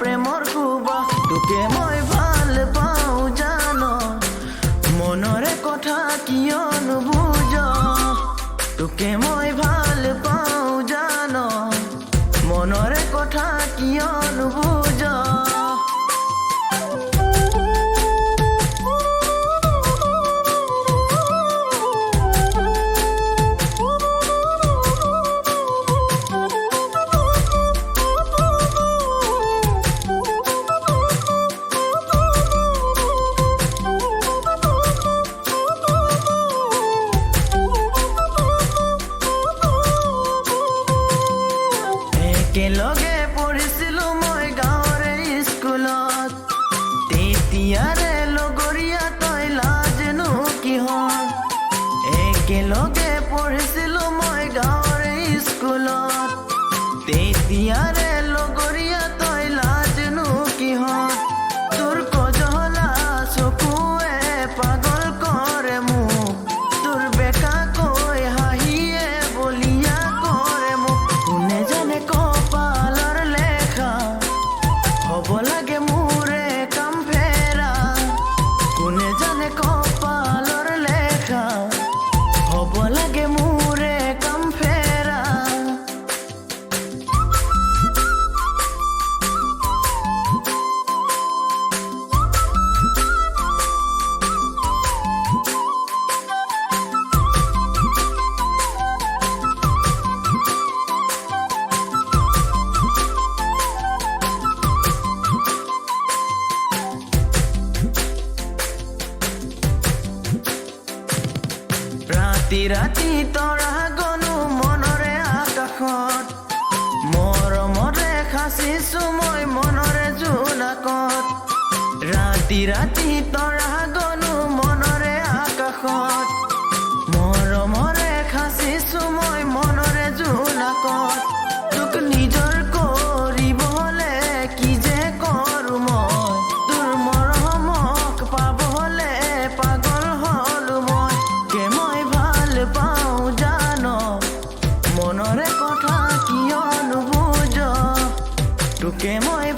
প্ৰেমৰ খুবা তোকে মই ভাল পাওঁ জান মনৰে কথা কিয় নুবুজ তোকে মই ভাল পাওঁ জান মনৰে কথা কিয় নুবুজ একেলগে পঢ়িছিলো মই গাঁৱৰে স্কুলত তেতিয়াৰে লগৰীয়া তই লাজনো কিহত একেলগে পঢ়িছিলো মই গাঁৱৰে স্কুলত তেতিয়াৰে লগৰীয়া তই লাজনো কিহত তোৰ কজলা চকুৱে পাগল কৰে মোক তোৰ বেকা কৈ হাঁহিয়ে বলিয়া কৰে মোক কোনে জানে কপালৰ লেখা হ'ব লাগে মোৰে কাম ফেৰা কোনে জানে কপালৰ লেখা হ'ব লাগে মোৰে কাম ফেৰা ৰাতি ৰাতি তৰা গনো মনৰে আকাশত মৰমৰে খাচিছো মই মনৰে জোনাকত ৰাতি ৰাতি তৰা গনো মনৰে আকাশত মৰমৰে খাচিছো মই মনৰে জোনাকত তোক নিজৰ কৰিব হলে কি যে কৰো মই তোৰ মৰমক পাব হলে পাগল হলো মই কে মই ভাল পাওঁ জান মনৰে কথা কিয় নুবুজ তোকে মই